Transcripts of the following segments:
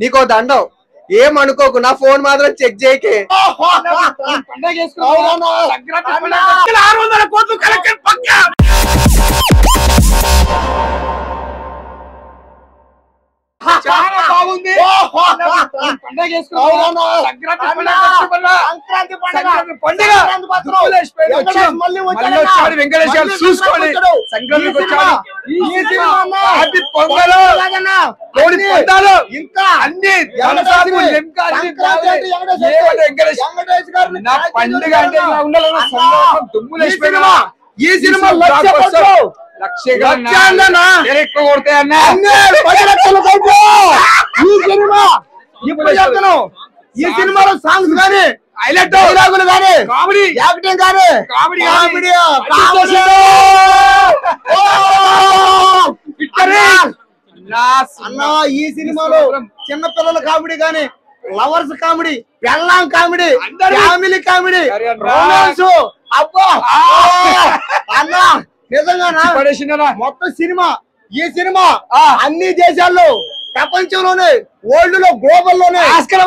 నీకో దండం ఏమనుకోకు నా ఫోన్ మాత్రం చెక్ చేయకే 600 కోట్లు కలెక్షన్ పక్కా చాలా బాగుంది పండగ వెంకటేశ్వర చూసుకోండి సంక్రాంతికి వచ్చాడు పొంగలు కోడి పందాలు ఇంకా అన్ని నా పండుగ అంటే దుమ్ములేసిపోయినా ఈ సినిమా ఎక్కువ కొడతాయన్నా ఈ సినిమాలో సాంగ్స్ కానీ హైలైట్ డైలాగులు కానీ కామెడీ యాక్టింగ్ కానీ కామెడీ అన్నా ఈ సినిమాలో చిన్న పిల్లల కామెడీ కానీ లవర్స్ కామెడీ పెళ్ళాం కామెడీ ఫ్యామిలీ కామెడీ రొమాన్స్ అబ్బా అన్నా నిజంగా మొత్తం సినిమా ఈ సినిమా అన్ని దేశాల్లో ప్రపంచంలోనే వరల్డ్ లో గ్లోబల్ లోనే ఆస్కార్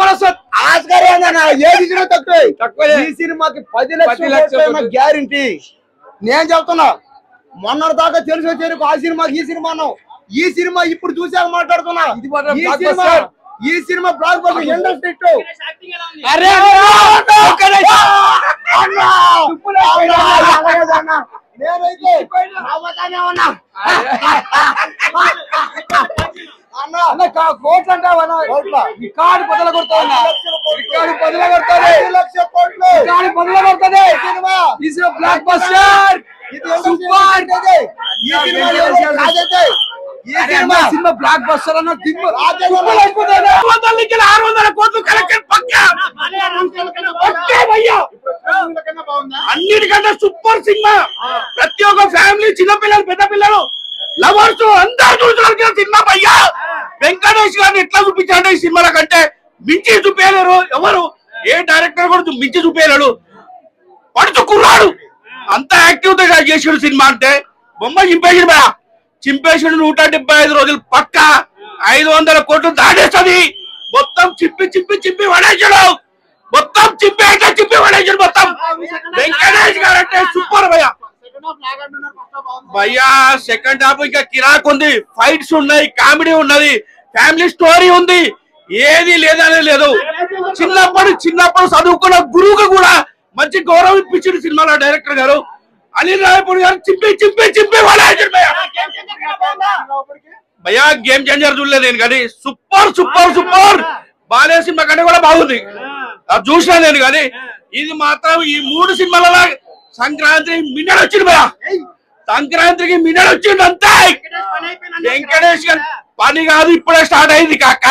ఏది తక్కువ ఈ సినిమాకి 10 లక్షల గ్యారంటీ నేను చెప్తున్నా మొన్న దాకా తెలిసి వచ్చే ఆ సినిమాకి ఈ సినిమా ఈ సినిమా ఇప్పుడు చూసాక మాట్లాడుతున్నా ఈ సినిమా బ్లాక్ బస్టర్ ఇండస్ట్రీ నేనైతే ఉన్నా కోట్లు అంటావా రికార్డు బదులు కొడుతుంది block buster cinema block buster అన్న 600 కోట్లు కలెక్షన్ పక్కా అన్నిటికంటే సూపర్ సినిమా ప్రతి ఒక్క ఫ్యామిలీ చిన్నపిల్లలు పెద్ద పిల్లలు లవర్స్ అందరూ చూసిన సినిమా భయ్యా వెంకటేష్ గారిని ఎట్లా చూపించారంటే ఈ సినిమాల కంటే మించి చూపించలేరు ఎవరు ఏ డైరెక్టర్ కూడా మించి చూపించలేడు పడుతూ కుర్రాడు అంత యాక్టివ్ గా చేసాడు సినిమా అంటే బొమ్మ చింపేసాడు 175 రోజులు పక్కా 500 కోట్లు దాటేస్తుంది మొత్తం చింపి పడేసాడు మొత్తం చింపి పడేసాడు మొత్తం వెంకటేష్ గారు అంటే సూపర్ భయ్యా సెకండ్ హాఫ్ ఇంకా కిరాక్ ఉంది ఫైట్స్ ఉన్నాయి కామెడీ ఉన్నది ఫ్యామిలీ స్టోరీ ఉంది ఏది లేదనే లేదు చిన్నప్పుడు చదువుకున్న గురువుకు కూడా మంచి గౌరవం ఇప్పించాడు సినిమాలో డైరెక్టర్ గారు అనిల్ రాయపూడి గారు చింపి భయ్యా గేమ్ చేంజర్ చూడలేదు నేను కానీ సూపర్ బాలే సినిమా కంటే కూడా బాగుంది అది చూసినా నేను కానీ ఇది మాత్రం ఈ 3 సినిమాలలో సంక్రాంతి మిన్నడు వచ్చింది భయ్యా సంక్రాంతికి మిన్నడు వచ్చింది అంతే వెంకటేష్ గారు పని కాదు ఇప్పుడే స్టార్ట్ అయింది కాక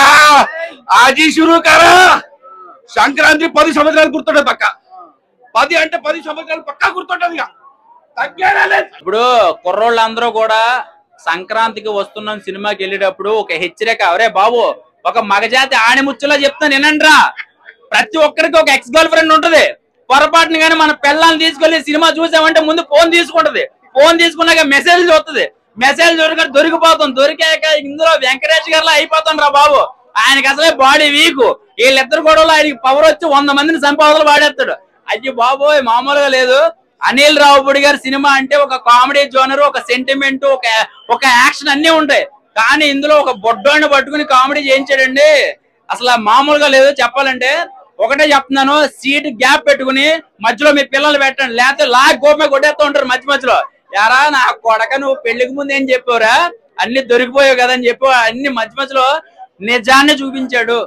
ఆజీ షురూ కరా సంక్రాంతి 10 సంవత్సరాలు గుర్తుంటది పక్క 10 అంటే 10 సంవత్సరాలు పక్కా గుర్తుంటది ఇప్పుడు కుర్రోళ్ళందరూ కూడా సంక్రాంతికి వస్తున్న సినిమాకి వెళ్ళేటప్పుడు ఒక హెచ్చరిక అవరే బాబు ఒక మగజాతి ఆణిముచ్చులా చెప్తాను వినండిరా ప్రతి ఒక్కరికి ఒక ఎక్స్ గర్ల్ ఫ్రెండ్ ఉంటది పొరపాటుని కానీ మన పిల్లల్ని తీసుకెళ్లి సినిమా చూసామంటే ముందు ఫోన్ తీసుకుంటది ఫోన్ తీసుకున్నాక మెసేజ్ చూస్తుంది మెసేజ్ దొరికాక ఇందులో వెంకటేష్ గారిలో అయిపోతాను రా బాబు ఆయనకి అసలే బాడీ వీక్ వీళ్ళిద్దరు గొడవలు ఆయనకి పవర్ వచ్చి 100 మందిని సంపాదనలు వాడేస్తాడు అయ్యి బాబోయ్ మామూలుగా లేదు అనిల్ రావుపూడి గారి సినిమా అంటే ఒక కామెడీ జోనర్ ఒక సెంటిమెంట్ ఒక యాక్షన్ అన్ని ఉంటాయి కానీ ఇందులో ఒక బొడ్డోని పట్టుకుని కామెడీ చేయించాడండి అసలు మామూలుగా లేదు చెప్పాలంటే ఒకటే చెప్తున్నాను సీట్ గ్యాప్ పెట్టుకుని మధ్యలో మీ పిల్లలు పెట్టండి లేకపోతే గోపమే కొట్టేస్తూ ఉంటారు మధ్యలో యారా నా కొడక నువ్వు పెళ్లికి ముందు ఏం చెప్పావురా అన్ని దొరికిపోయావు కదా అని చెప్పి అన్ని మధ్యలో నిజాన్ని చూపించాడు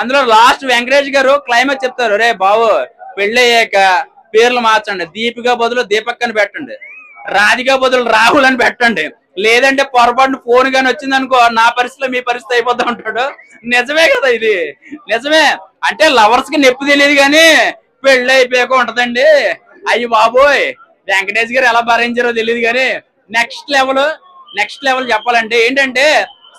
అందులో లాస్ట్ వెంకటేష్ గారు క్లైమాక్స్ చెప్తారు రే బాబు పెళ్లి అయ్యాక పేర్లు మార్చండి దీపిక బదులు దీపక్ అని పెట్టండి రాధిక బదులు రాహుల్ అని పెట్టండి లేదంటే పొరపాటున ఫోన్ గాని వచ్చింది అనుకో నా పరిస్థితిలో మీ పరిస్థితి అయిపోతా ఉంటాడు నిజమే కదా ఇది నిజమే అంటే లవర్స్ కి నొప్పి తెలియదు కానీ పెళ్లి అయిపోయాక ఉంటదండి అయ్యి బాబోయ్ వెంకటేష్ గారు ఎలా భరించారో తెలియదు కానీ నెక్స్ట్ లెవెల్ చెప్పాలంటే ఏంటంటే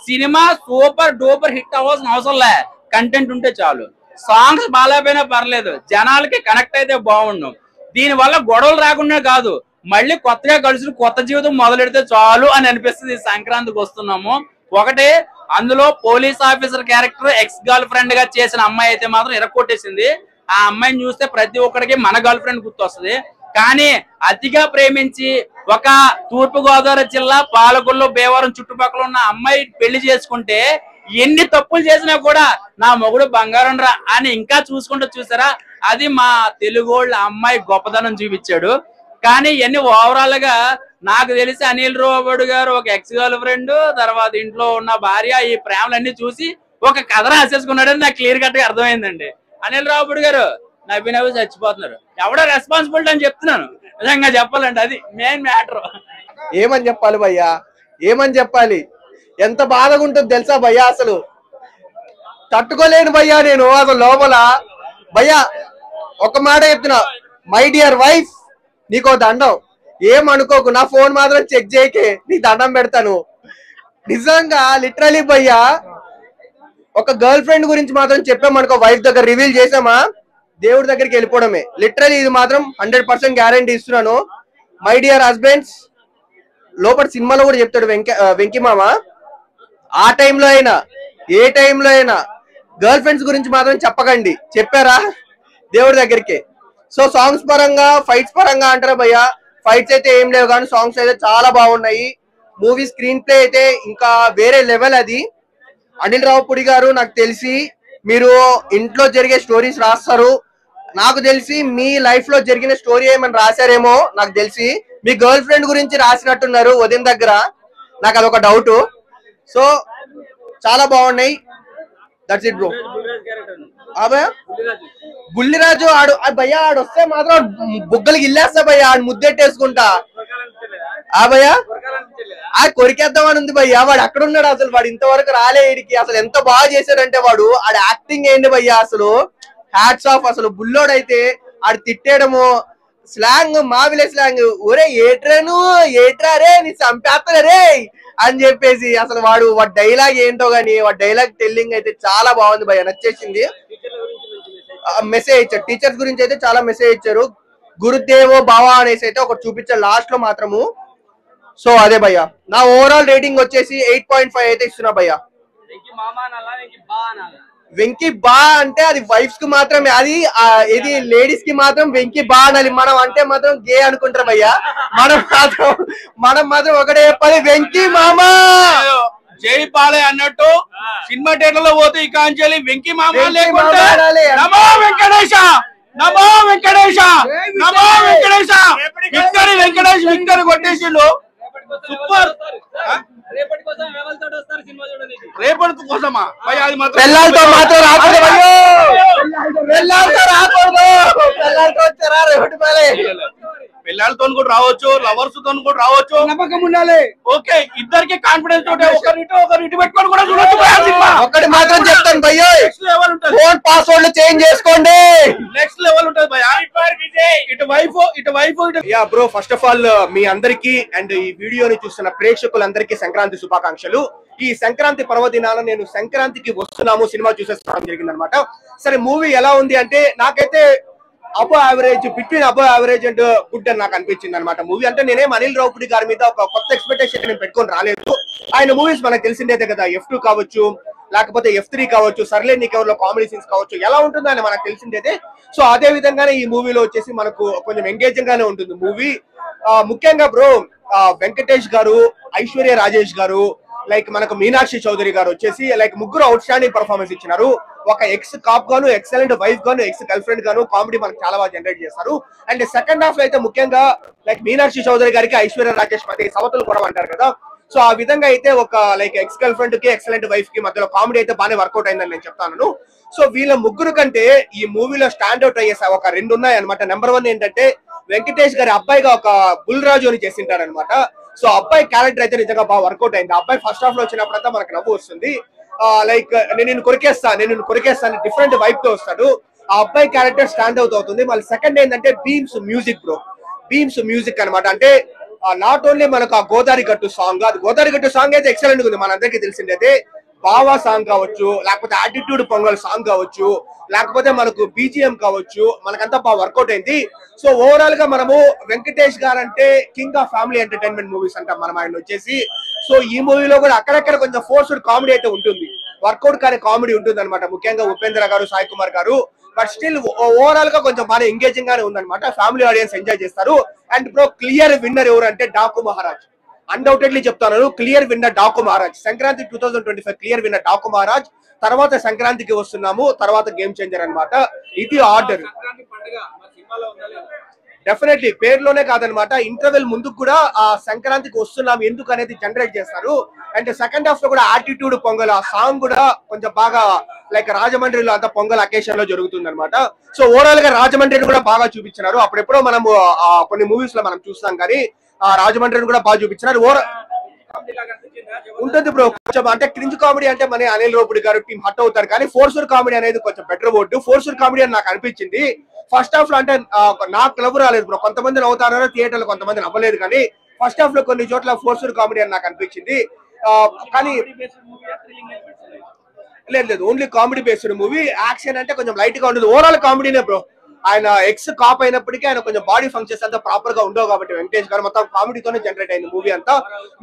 సినిమా సూపర్ డూపర్ హిట్ అవ్వాల్సిన అవసరం లే కంటెంట్ ఉంటే చాలు సాంగ్స్ బాగాలేకపోయినా పర్లేదు జనాలకి కనెక్ట్ అయితే బాగుండు దీని వల్ల గొడవలు రాకుండా కాదు మళ్ళీ కొత్తగా కలిసి కొత్త జీవితం మొదలెడితే చాలు అని అనిపిస్తుంది సంక్రాంతికి వస్తున్నాము ఒకటి అందులో police officer character ex girl friend గా చేసిన అమ్మాయి అయితే మాత్రం ఇరక్కొట్టేసింది. ఆ అమ్మాయిని చూస్తే ప్రతి ఒక్కడికి మన గర్ల్ ఫ్రెండ్ గుర్తొస్తుంది. కానీ అతిగా ప్రేమించి ఒక తూర్పు గోదావరి జిల్లా పాలకొల్లు భీమవరం చుట్టుపక్కల ఉన్న అమ్మాయి పెళ్లి చేసుకుంటే ఎన్ని తప్పులు చేసినా కూడా నా మొగుడు బంగారం రా అని ఇంకా చూసుకుంటూ చూసారా, అది మా తెలుగోళ్ళ అమ్మాయి గొప్పదనం చూపించాడు. కానీ ఇవన్నీ ఓవరాల్ గా నాకు తెలిసి అనిల్ రావుపూడి గారు ఒక ఎక్స్ గర్ల్ ఫ్రెండ్, తర్వాత ఇంట్లో ఉన్న భార్య, ఈ ప్రేమలన్నీ చూసి ఒక కథ రాసేసుకున్నాడని నాకు క్లియర్ కట్ గా అర్థమైందండి. అనిల్ రావుపూడి గారు నవ్వి చచ్చిపోతున్నారు. ఎవడో రెస్పాన్సిబిలిటీ అని చెప్తున్నాను, నిజంగా చెప్పాలంటే అది మెయిన్ మ్యాటర్. ఏమని చెప్పాలి భయ్యా, ఏమని చెప్పాలి? ఎంత బాధగా ఉంటుంది తెలుసా భయ్యా, అసలు తట్టుకోలేను భయ్యా నేను అసలు లోపల. భయ్యా ఒక మాట చెప్తున్నా, మై డియర్ వైఫ్ నీకో దండం, ఏమనుకోకు, నా ఫోన్ మాత్రం చెక్ చేయకే, నీ దండం పెడతాను. నిజంగా లిటరలీ భయ్యా, ఒక గర్ల్ ఫ్రెండ్ గురించి మాత్రం చెప్పామనుకో, వైఫ్ దగ్గర రివీల్ చేసామా దేవుడి దగ్గరికి వెళ్ళిపోవడమే. లిటరలీ ఇది మాత్రం 100% గ్యారంటీ ఇస్తున్నాను. మై డియర్ హస్బెండ్స్, లోపల సినిమాలో కూడా చెప్తాడు వెంకీ మామ, ఆ టైంలో అయినా ఏ టైంలో అయినా గర్ల్ ఫ్రెండ్స్ గురించి మాత్రం చెప్పకండి. చెప్పారా దేవుడి దగ్గరికి. సో సాంగ్స్ పరంగా, ఫైట్స్ పరంగా అంటారా భయ్యా, ఫైట్స్ అయితే ఏం లేవు కానీ సాంగ్స్ అయితే చాలా బాగున్నాయి. మూవీ స్క్రీన్ ప్లే అయితే ఇంకా వేరే లెవెల్. అది అనిల్ రావుపూడి గారు, నాకు తెలిసి మీరు ఇంట్లో జరిగే స్టోరీస్ రాస్తారు. నాకు తెలిసి మీ లైఫ్ లో జరిగిన స్టోరీ ఏమైనా రాశారేమో, నాకు తెలిసి మీ గర్ల్ ఫ్రెండ్ గురించి రాసినట్టున్నారు ఉదయం దగ్గర, నాకు అదొక డౌట్. సో చాలా బాగున్నాయి. That's it bro. బుల్లిరాజు ఆడు భయ్యా, ఆడు వస్తే మాత్రం బుగ్గలకి ఇల్లేస్తా భయ్యా, ఆడు ముద్దెట్టేసుకుంటా. ఆ భయ్యా ఆ కొరికేద్దామని ఉంది భయ్యా, వాడు అక్కడ ఉన్నాడు. అసలు వాడు ఇంతవరకు రాలే ఇడికి. అసలు ఎంత బాగా చేశాడంటే వాడు, ఆడు యాక్టింగ్ ఏంటి భయ్యా, అసలు హ్యాట్స్ ఆఫ్. అసలు బుల్లోడైతే ఆడు తిట్టేయడము, స్లాంగ్ మావిలే స్లాంగ్, ఒరే ఏట్రాను ఏట్రా రే నీ చంపేస్తాను రే అని చెప్పేసి, అసలు వాడు డైలాగ్ ఏంటో గానీ వాడి డైలాగ్ టెల్లింగ్ అయితే చాలా బాగుంది భయ్యా, నచ్చేసింది. మెసేజ్ ఇచ్చారు, టీచర్స్ గురించి అయితే చాలా మెసేజ్ ఇచ్చారు. గురుదేవో బావా అనేసి అయితే ఒకటి చూపించారు లాస్ట్ లో మాత్రము. సో అదే భయ్యా, నా ఓవరాల్ రేటింగ్ వచ్చేసి 8.5 అయితే ఇస్తున్నా భయ్యా. వెంకీ బా అంటే అది వైఫ్స్ కి మాత్రమే, అది ఇది లేడీస్ కి మాత్రం వెంకీ బా అనాలి. మనం అంటే మాత్రం గే అనుకుంటారు భయ్యా, మనం మాత్రం ఒకటే చెప్పాలి, వెంకీ మామా జై పాలే అన్నట్టు సినిమా థియేటర్ లో పోతే ఈ కాంచెలి వెంకీ మామ లేకుంటే నమో వెంకటేశ, నమో వెంకటేశ, నమో వెంకటేశ, విక్టరీ వెంకటేష్ విక్టరీ కొట్టేసిండు. సూపర్. రేపటి కోసమా అది మాత్రం పిల్లలతో మాత్రం రాకూడదు, పిల్లలతో రాకూడదు, పిల్లలతో వచ్చారా రేపటి పాలే. పిల్లలతో కూడా రావచ్చు, లవర్స్ తో కూడా రావచ్చు, నమ్మకం ఉండాలి. ఓకే, ఇద్దరికి కాన్ఫిడెన్స్ తోటి ఒకరి ఇటు పెట్టుకొని కూడా చూడొచ్చు. ఒకటి మాత్రం చెప్తాను భయ్యా, నెక్స్ట్ లెవెల్ ఉంటుంది, ఫోన్ పాస్వర్డ్ చేంజ్ చేసుకోండి, నెక్స్ట్ లెవెల్ ఉంటుంది భయ్యా. ఇటు వైఫ్ యా బ్రో, ఫస్ట్ ఆఫ్ ఆల్ మీ అందరికి అండ్ ఈ వీడియోని చూస్తున్న ప్రేక్షకులందరికీ సంక్రాంతి శుభాకాంక్షలు. ఈ సంక్రాంతి పర్వదినాన నేను సంక్రాంతికి వస్తున్నాము సినిమా చూసేసుకోవడం జరిగింది అనమాట. సరే మూవీ ఎలా ఉంది అంటే, నాకైతే above average, between above average and good అని నాకు అనిపించింది అనమాట మూవీ. అంటే నేనేం అనిల్ రావుపూడి గారి మీద ఒక కొత్త ఎక్స్పెక్టేషన్ నేను పెట్టుకొని రాలేదు. ఆయన మూవీస్ మనకు తెలిసిందే కదా, F2 కావచ్చు, లేకపోతే F3 కావచ్చు, సర్లే నీకెవరిలో కామెడీ సీన్స్ కావచ్చు, ఎలా ఉంటుందో అని మనకు తెలిసిందే. సో అదే విధంగానే ఈ మూవీలో వచ్చేసి మనకు కొంచెం ఎంగేజింగ్ గానే ఉంటుంది మూవీ. ముఖ్యంగా బ్రో వెంకటేష్ గారు, ఐశ్వర్య రాజేష్ గారు, లైక్ మనకు మీనాక్షి చౌదరి గారు వచ్చేసి లైక్ ముగ్గురు అవుట్ స్టాండింగ్ పర్ఫార్మెన్స్ ఇచ్చినారు. ఒక ఎక్స్ కాప్ గాను, ఎక్సలెంట్ వైఫ్ గాను, ఎక్స్ గర్ల్ ఫ్రెండ్ గాను కామెడీ మనకు చాలా బాగా జనరేట్ చేస్తారు. అండ్ సెకండ్ హాఫ్ లో అయితే ముఖ్యంగా లైక్ మీనాక్షి చౌదరి గారికి ఐశ్వర్య రాజేష్ మధ్య సవతులు కూడా అంటారు కదా, సో ఆ విధంగా అయితే ఒక లైక్ ఎక్స్ గర్ల్ ఫ్రెండ్ కి, ఎక్సలెంట్ వైఫ్ కి మధ్యలో కామెడీ అయితే బాగానే వర్కౌట్ అయిందని నేను చెప్తాను. సో వీళ్ళ ముగ్గురు కంటే ఈ మూవీలో స్టాండ్ అవుట్ అయ్యే ఒక రెండు ఉన్నాయి అనమాట. నెంబర్ 1 ఏంటంటే వెంకటేష్ గారి అబ్బాయిగా ఒక బుల్రాజు అని చేసింటారు అనమాట. సో అబ్బాయి క్యారెక్టర్ అయితే నిజంగా బాగా వర్కౌట్ అయింది. అబ్బాయి ఫస్ట్ హాఫ్ లో వచ్చినప్పుడంతా మనకు నవ్వు వస్తుంది. లైక్ నేను కొరికేస్తాను డిఫరెంట్ వైబ్ తో వస్తాడు. ఆ అబ్బాయి క్యారెక్టర్ స్టాండ్ అవుట్ అవుతుంది. మళ్ళీ సెకండ్ ఏంటంటే beams music bro, beams music అనమాట. అంటే నాట్ ఓన్లీ మనకు ఆ గోదావరి గట్టు సాంగ్, అది గోదావరి గట్టు సాంగ్ అయితే ఎక్సలెంట్ ఉంది, మనందరికీ తెలిసింది. అయితే బావా సాంగ్ కావచ్చు, లేకపోతే యాటిట్యూడ్ పొంగల్ సాంగ్ కావచ్చు, లేకపోతే మనకు బీజిఎం కావచ్చు, మనకంతా బాగా వర్కౌట్ అయింది. సో ఓవరాల్ గా మనము వెంకటేష్ గారు అంటే king of family entertainment movies అంటాం మనం ఆయన వచ్చేసి. సో ఈ మూవీలో కూడా అక్కడక్కడ కొంచెం ఫోర్స్డ్ కామెడీ అయితే ఉంటుంది, వర్కౌట్ కానీ కామెడీ ఉంటుంది అనమాట, ముఖ్యంగా ఉపేంద్ర గారు, సాయి కుమార్ గారు. బట్ స్టిల్ ఓవరాల్ గా కొంచెం బాగా ఎంగేజింగ్ గానే ఉందన్నమాట, ఫ్యామిలీ ఆడియన్స్ ఎంజాయ్ చేస్తారు. అండ్ బ్రో క్లియర్ విన్నర్ ఎవరు అంటే డాకు మహారాజ్, అన్డౌటెడ్లీ చెప్తాను, clear winner Daaku Maharaj. Sankranti 2025 clear winner Daaku Maharaj. తర్వాత సంక్రాంతికి వస్తున్నాము, తర్వాత గేమ్ చేంజర్ అన్నమాట. ఇది ఆర్డర్. డెఫినెట్లీ పేరులోనే కాదనమాట, ఇంటర్వెల్ ముందుకు కూడా ఆ సంక్రాంతికి వస్తున్నాం ఎందుకు అనేది జనరేట్ చేస్తారు. అండ్ సెకండ్ హాఫ్ లో కూడా యాటిట్యూడ్ పొంగల్ ఆ సాంగ్ కూడా కొంచెం బాగా లైక్ రాజమండ్రిలో అంత పొంగల్ అకేషన్ లో జరుగుతుంది అనమాట. సో ఓవరాల్ గా రాజమండ్రిని కూడా బాగా చూపించినారు. అప్పుడెప్పుడో మనము కొన్ని మూవీస్ లో మనం చూస్తాం కానీ ఆ రాజమండ్రిని కూడా బాగా చూపించినారు. ఉంటుంది బ్రో కొంచెం అంటే క్రింజ్ కామెడీ అంటే మన అనిల్ రావిపూడి గారు టీం హట్ అవుతారు, కానీ ఫోర్సర్ కామెడీ అనేది కొంచెం బెటర్ వర్డ్. ఫోర్సర్ కామెడీ అని నాకు అనిపించింది ఫస్ట్ హాఫ్ లో. అంటే నాకు నవ్వు రాలేదు బ్రో, కొంతమంది నవ్వుతారో థియేటర్ లో, కొంతమంది నవ్వలేదు. కానీ ఫస్ట్ హాఫ్ లో కొన్ని చోట్ల ఫోర్సర్ కామెడీ అని నాకు అనిపించింది. కానీ లేదు only comedy based movie. Action అంటే కొంచెం లైట్ గా ఉంటుంది, ఓవరాల్ కామెడీనే బ్రో. ఆయన ఎక్స్ కాప్ అయినప్పటికీ ఆయన కొంచెం బాడీ ఫంక్షన్స్ అంతా ప్రాపర్ గా ఉండవు కాబట్టి వెంకటేష్ గారు మొత్తం కామెడీతోనే జనరేట్ అయింది మూవీ అంతా.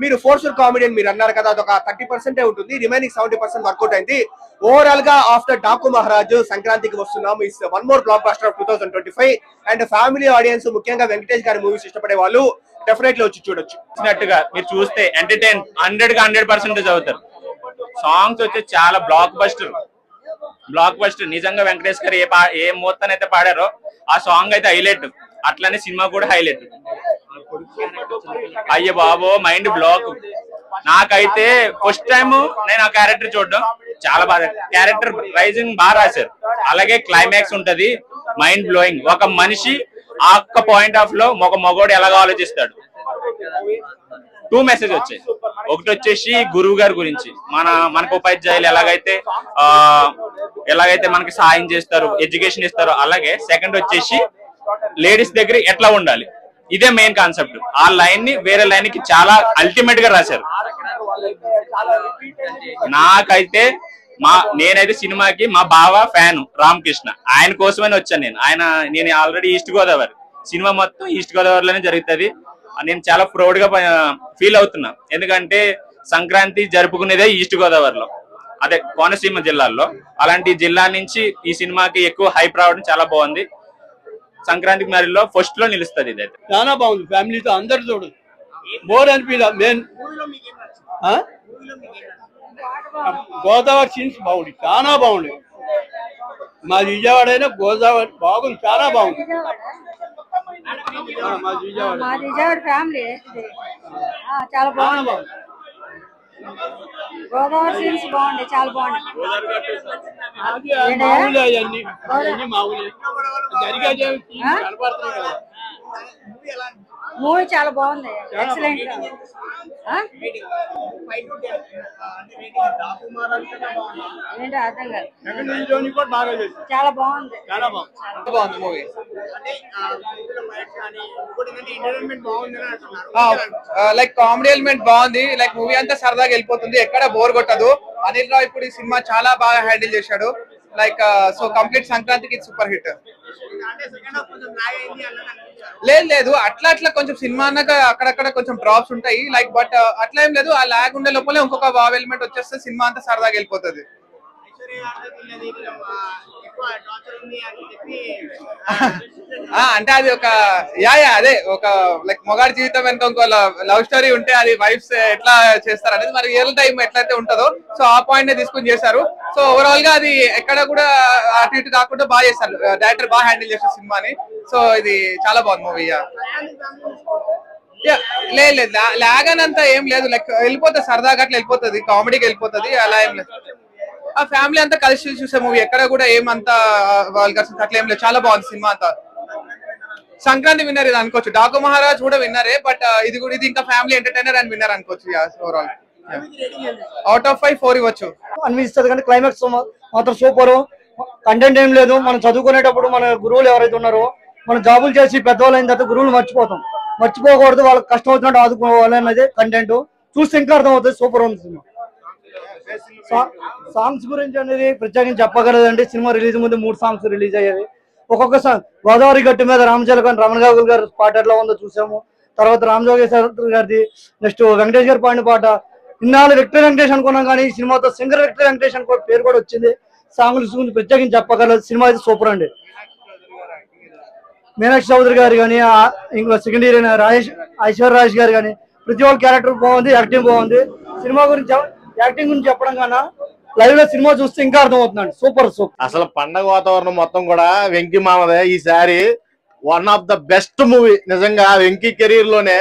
మీరు ఫోర్సర్ కామెడీ అని మీరు అన్నారు కదా, అదొక 30% ఉంటుంది, రిమైనింగ్ 70% వర్కౌట్ అయింది. ఓవరాల్ గా ఆఫ్టర్ డాకు మహారాజ్ సంక్రాంతికి వస్తున్నాము is one more block buster of 2025. And family audience ముఖ్యంగా వెంకటేష్ గారి మూవీస్ ఇష్టపడే వాళ్ళు డెఫినెట్లీ వచ్చి చూడొచ్చు. మీరు చూస్తే ఎంటర్టైన్ 100% అవుతారు. సాంగ్స్ వచ్చి చాలా బ్లాక్ బస్టర్ నిజంగా. వెంకటేష్ గారు ఏ మూర్తన అయితే పాడారో ఆ సాంగ్ అయితే హైలైట్, అట్లనే సినిమా కూడా హైలైట్. అయ్యో బాబో మైండ్ బ్లాక్. నాకైతే ఫస్ట్ టైం నేను ఆ క్యారెక్టర్ చూడడం చాలా బాగా, క్యారెక్టర్ రైజింగ్ బాగా రాశారు. అలాగే క్లైమాక్స్ ఉంటది మైండ్ బ్లోయింగ్. ఒక మనిషి ఆ ఒక్క పాయింట్ ఆఫ్ లో ఒక మగోడు ఎలాగ ఆలోచిస్తాడు. 2 మెసేజ్ వచ్చాయి. ఒకటి వచ్చేసి గురువు గారి గురించి, మనకు ఉపాధ్యాయులు ఎలాగైతే మనకి సాయం చేస్తారు, ఎడ్యుకేషన్ ఇస్తారు. అలాగే సెకండ్ వచ్చేసి లేడీస్ దగ్గర ఎట్లా ఉండాలి, ఇదే మెయిన్ కాన్సెప్ట్. ఆ లైన్ ని వేరే లైన్ కి చాలా అల్టిమేట్ గా రాశారు. నాకైతే నేనైతే సినిమాకి మా బావ ఫ్యాన్ రామకృష్ణ, ఆయన కోసమని వచ్చాను నేను ఆల్రెడీ ఈస్ట్ గోదావరి, సినిమా మొత్తం ఈస్ట్ గోదావరిలోనే జరుగుతుంది. నేను చాలా ప్రౌడ్ గా ఫీల్ అవుతున్నా, ఎందుకంటే సంక్రాంతి జరుపుకునేదే ఈస్ట్ గోదావరిలో, అదే కోనసీమ జిల్లాల్లో. అలాంటి జిల్లా నుంచి ఈ సినిమాకి ఎక్కువ హైప్ రావడం చాలా బాగుంది. సంక్రాంతికి మరిలో ఫస్ట్ లో నిలుస్తుంది. ఇదైతే చాలా బాగుంది, ఫ్యామిలీతో అందరు చూడు, బోర్ అనిపించా. మెయిన్ గోదావరి సీన్స్ బాగుంది, చాలా బాగుంది. మా విజయవాడ అయినా గోదావరి బాగుంది, చాలా బాగుంది. మా విజయవాడ ఫ్యామిలీ చాలా బాగుంది. గోదావరి సీన్స్ బాగుంది, చాలా బాగుంది. మూవీ చాలా బాగుంది, ఎక్సలెంట్. ఏంటో అర్థం కాదు, చాలా బాగుంది, చాలా బాగుంది మూవీ. లైక్ కామెడీ ఎలిమెంట్ బాగుంది, లైక్ మూవీ అంతా సరదాగా వెళ్ళిపోతుంది, ఎక్కడ బోర్ కొట్టదు. అనిల్ రావిపూడి సినిమా చాలా బాగా హ్యాండిల్ చేశాడు. లైక్ సో కంప్లీట్ సంక్రాంతికి సూపర్ హిట్. లేదు అట్లా కొంచెం సినిమా అన్నాక అక్కడక్కడ కొంచెం డ్రాప్స్ ఉంటాయి, లైక్ బట్ అట్లా ఏం లేదు. ఆ లాగ్ ఉండే లోపలే ఇంకొక వావ్ ఎలిమెంట్ వచ్చేస్తే సినిమా అంతా సరదాగా వెళ్ళిపోతుంది. అంటే అది ఒక అదే ఒక లైక్ మొగాడి జీవితం వెనుక ఇంకో లవ్ స్టోరీ ఉంటే అది వైఫ్స్ ఎట్లా చేస్తారు అనేది మరి రియల్ టైం ఎట్లయితే ఉంటుందో సో ఆ పాయింట్ నే తీసుకుని చేశారు. సో ఓవరాల్ గా అది ఎక్కడ కూడా అటు ఇటు కాకుండా బాగా చేస్తారు, డైరెక్టర్ బాగా హ్యాండిల్ చేస్తారు సినిమాని. సో ఇది చాలా బాగుంది మూవీ. లేదు లాగ్ అని అంతా ఏం లేదు, లైక్ వెళ్ళిపోతుంది సరదాగా, అట్లా వెళ్ళిపోతుంది, కామెడీకి వెళ్ళిపోతుంది, అలా ఏం లేదు. ఆ ఫ్యామిలీ అంతా కలిసి చూసే మూవీ, ఎక్కడ కూడా ఏమంతా అట్లా ఏం లేదు, చాలా బాగుంది సినిమా అంతా. సంక్రాంతి విన్నర్ ఇది అనుకోవచ్చు, డాకు మహారాజ్ కూడా విన్నరే, బట్ ఇది ఇంకా ఫ్యామిలీ ఎంటర్టైనర్ అని విన్నర్ అనుకోవచ్చు. ఓవరాల్ అవుట్ ఆఫ్ 5 4 ఇవ్వచ్చు అనిపిస్తుంది. కానీ క్లైమాక్స్ మాత్రం సూపర్. కంటెంట్ ఏం లేదు, మనం చదువుకునేటప్పుడు మన గురువులు ఎవరైతే ఉన్నారో, మనం జాబులు చేసి పెద్దవాళ్ళు అయిన తర్వాత గురువులు మర్చిపోకూడదు, వాళ్ళకి కష్టం అవుతున్నట్టు ఆదుకోవాలి అనేది కంటెంట్. చూస్తే ఇంకా అర్థం అవుతుంది, సూపర్ ఉంది సినిమా. సాంగ్స్ గురించి అనేది ప్రత్యేకించి చెప్పగలదండి. సినిమా రిలీజ్ ముందు 3 సాంగ్స్ రిలీజ్ అయ్యేవి. ఒక్కొక్క సాంగ్ గోదావరి గట్టు మీద రామచిలకన్ రమణ గారు గారి పాట ఎట్లా ఉందో చూసాము. తర్వాత రామజోగేశ్వర గారిది, నెక్స్ట్ వెంకటేష్ గారి పాడిన పాట. ఇన్నాళ్ళు విక్టర్ వెంకటేష్ అనుకున్నాం కానీ ఈ సినిమాతో సింగర్ విక్టర్ వెంకటేష్ అని పేరు కూడా వచ్చింది. సాంగ్స్ గురించి ప్రత్యేకించి చెప్పగలదు. సినిమా అయితే సూపర్ అండి. మీనాక్షి చౌదరి గారు కానీ, ఇంకో సెకండ్ హీరోయిన్ ఐశ్వర్య రాజ్ గారు కానీ ప్రతి ఒక్క క్యారెక్టర్ బాగుంది, యాక్టింగ్ బాగుంది. సినిమా గురించి యాక్టింగ్ గురించి చెప్పడం కన్నా లైవ్ లో సినిమా చూస్తే ఇంకా అర్థం అవుతుందండి. Super super. అసలు పండగ వాతావరణం మొత్తం కూడా వెంకీ మామదే ఈసారి. One of the best movie నిజంగా వెంకీ కెరీర్ లోనే.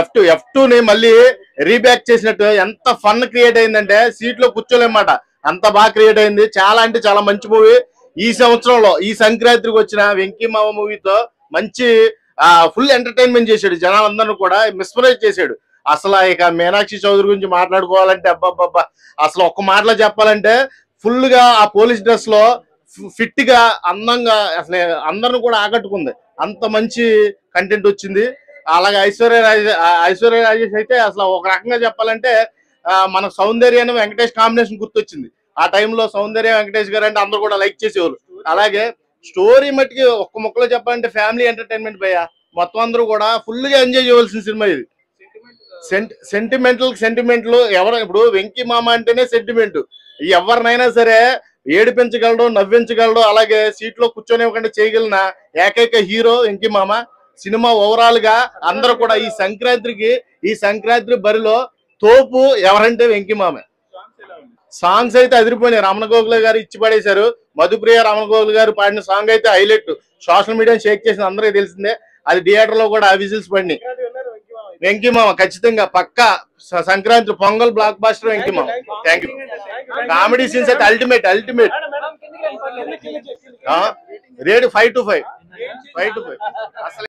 F2 ని మళ్ళీ రీబ్యాక్ చేసినట్టు ఎంత ఫన్ క్రియేట్ అయిందంటే సీట్ లో కూర్చోలేమాట, అంత బాగా క్రియేట్ అయింది. చాలా అంటే చాలా మంచి మూవీ. ఈ సంవత్సరంలో ఈ సంక్రాంతికి వచ్చిన వెంకీ మామ మూవీతో మంచి ఫుల్ ఎంటర్టైన్మెంట్ చేశాడు, జనాలందరూ కూడా మిస్మరైజ్ చేశాడు. అసలు ఇక మీనాక్షి చౌదరి గురించి మాట్లాడుకోవాలంటే అబ్బాబ్బా, అసలు ఒక్క మాటలో చెప్పాలంటే ఫుల్ గా ఆ పోలీస్ డ్రెస్ లో ఫిట్ గా అందంగా అసలు అందరిని కూడా ఆకట్టుకుంది. అంత మంచి కంటెంట్ వచ్చింది. అలాగే ఐశ్వర్య రాజేష్ అయితే అసలు ఒక రకంగా చెప్పాలంటే మన సౌందర్యాన్ని వెంకటేష్ కాంబినేషన్ గుర్తొచ్చింది. ఆ టైంలో సౌందర్య వెంకటేష్ గారు అంటే అందరూ కూడా లైక్ చేసేవారు. అలాగే స్టోరీ మట్టికి ఒక్క ముక్కలో చెప్పాలంటే ఫ్యామిలీ ఎంటర్టైన్మెంట్ భయ్యా. మొత్తం అందరూ కూడా ఫుల్ గా ఎంజాయ్ చేయవలసిన సినిమా ఇది. సెంటిమెంట్లు ఎవరు ఇప్పుడు వెంకీ మామ అంటేనే సెంటిమెంట్. ఎవరినైనా సరే ఏడిపించగలడు, నవ్వించగలడు, అలాగే సీట్ లో కూర్చొనివ్వకుండా చేయగలిగిన ఏకైక హీరో వెంకీ మామ. సినిమా ఓవరాల్ గా అందరూ కూడా ఈ సంక్రాంతి బరిలో తోపు ఎవరంటే వెంకీ మామే. సాంగ్స్ అయితే అదిరిపోయినాయి. రమణ గోగుల గారు ఇచ్చి పడేశారు. మధుప్రియ రమణ గోగుల గారు పాడిన సాంగ్ అయితే హైలైట్. సోషల్ మీడియా షేక్ చేసిన అందరికీ తెలిసిందే. అది థియేటర్ లో కూడా విజిల్స్ పడినాయి. వెంకీ మామ ఖచ్చితంగా పక్కా సంక్రాంతి పొంగల్ బ్లాక్ బాస్టర్ వెంకీ మామ. Thank you. కామెడీ సీన్స్ అయితే అల్టిమేట్. రేట్ 5 to 5 అసలు